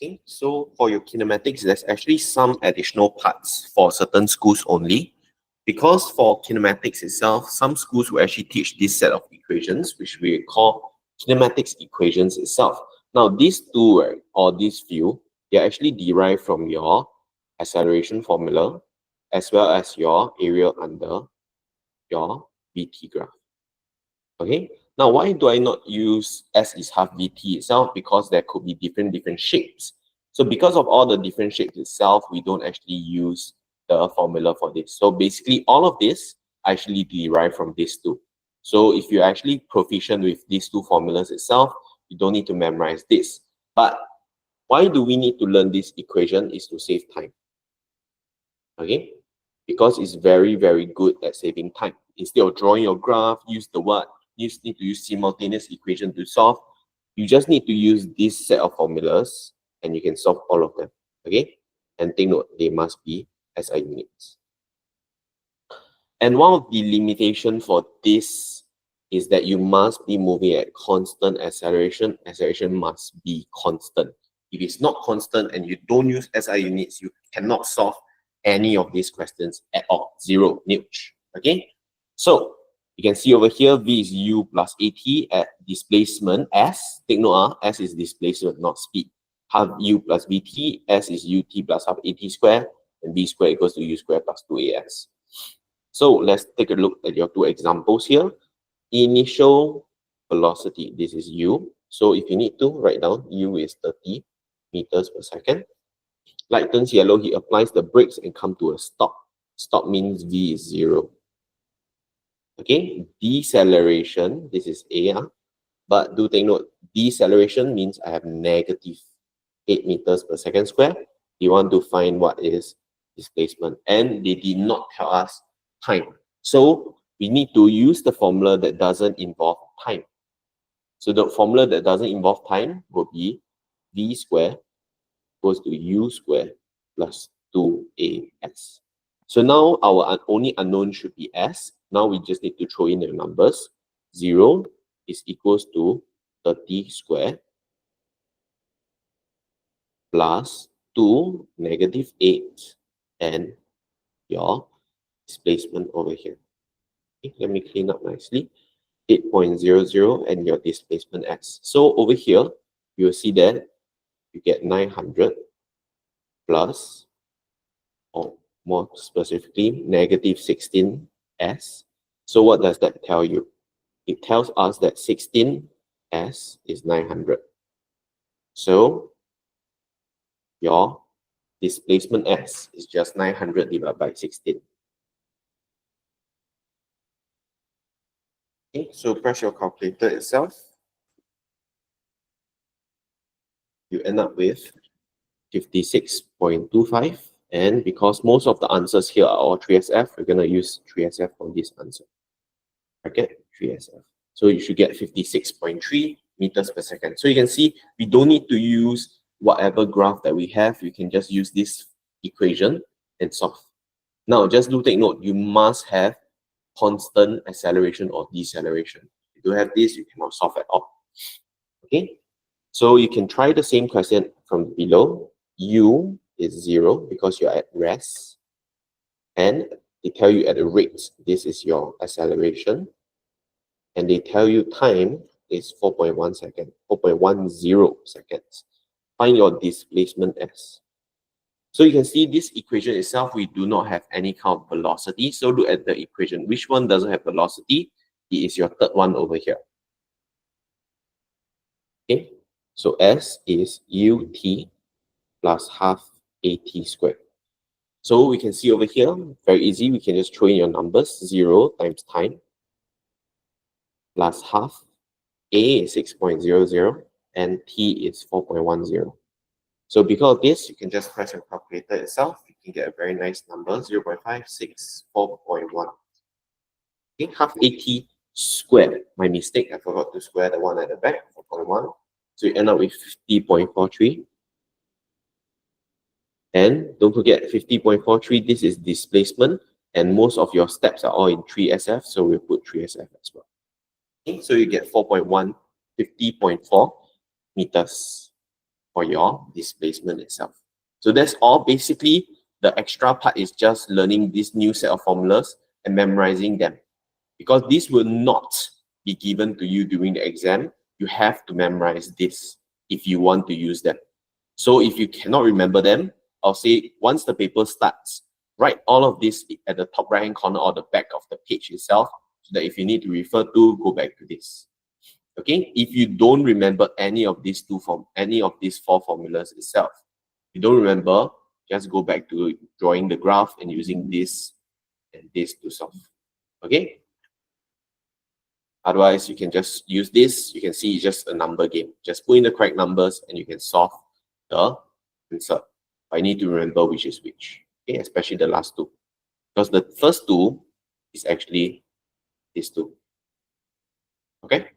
Okay, so for your kinematics, there's actually some additional parts for certain schools only. Because for kinematics itself, some schools will actually teach this set of equations, which we call kinematics equations itself. Now, these two, right, or these few, they are actually derived from your acceleration formula, as well as your area under your VT graph. Okay, now why do I not use S is half VT itself? Because there could be different shapes. So because of all the different shapes itself, we don't actually use the formula for this. So basically all of this actually derive from these two. So if you're actually proficient with these two formulas itself, you don't need to memorize this. But why do we need to learn this equation is to save time. Okay, because it's very good at saving time. Instead of drawing your graph, use the what? You need to use simultaneous equation to solve. You just need to use this set of formulas and you can solve all of them. Okay, and take note, they must be SI units. And one of the limitations for this is that you must be moving at constant acceleration. Acceleration must be constant. If it's not constant and you don't use SI units, you cannot solve any of these questions at all. Zero, nilch. Okay, so you can see over here, V is U plus AT at displacement S. Take note, S is displacement, not speed. Half U plus VT, S is UT plus half AT square, and V square equals to U square plus 2AS. So let's take a look at your two examples here. Initial velocity, this is U. So if you need to, write down U is 30 meters per second. Light turns yellow, he applies the brakes and come to a stop. Stop means V is 0. Okay, deceleration, this is A, but do take note, deceleration means I have negative 8 meters per second square. You want to find what is displacement, and they did not tell us time. So we need to use the formula that doesn't involve time. So the formula that doesn't involve time would be V square equals to U square plus 2AS. So now our only unknown should be S. Now we just need to throw in the numbers. 0 is equals to 30 square plus 2 negative 8 and your displacement over here. Okay, let me clean up nicely. 8.00 and your displacement S. So over here, you will see that you get 900 plus, or more specifically, negative 16S. So what does that tell you? It tells us that 16S is 900. So your displacement S is just 900 divided by 16. Okay, so press your calculator itself. You end up with 56.25. And because most of the answers here are all 3SF, we're going to use 3SF for this answer. Bracket 3SF. So you should get 56.3 meters per second. So you can see we don't need to use whatever graph that we have. You can just use this equation and solve. Now, just do take note, you must have constant acceleration or deceleration. If you have this, you cannot solve at all. Okay, so you can try the same question from below. U is 0 because you're at rest, and they tell you at a rate, this is your acceleration, and they tell you time is 4.1 seconds, 4.10 seconds. Find your displacement S. So you can see this equation itself, we do not have any kind of velocity. So look at the equation. Which one doesn't have velocity? It is your third one over here. Okay, so S is UT plus half AT squared. So we can see over here, very easy, we can just throw in your numbers. 0 times time plus half. A is 6.00 and T is 4.10. So because of this, you can just press your calculator itself. You can get a very nice number, 0.564.1. Okay, half AT squared. My mistake, I forgot to square the one at the back, 4.1. So you end up with 50.43. And don't forget, 50.43, this is displacement. And most of your steps are all in 3SF, so we'll put 3SF as well. Okay, so you get 4.1, 50.4 meters. for your displacement itself. So that's all. Basically, the extra part is just learning this new set of formulas and memorizing them. Because this will not be given to you during the exam, you have to memorize this if you want to use them. So if you cannot remember them, I'll say once the paper starts, write all of this at the top right hand corner or the back of the page itself, so that if you need to refer to, go back to this. Okay, if you don't remember any of these four formulas itself, you don't remember, just go back to drawing the graph and using this and this to solve. Okay. Otherwise, you can just use this. You can see it's just a number game. Just put in the correct numbers and you can solve the answer. But I need to remember which is which. Okay, especially the last two. Because the first two is actually these two. Okay.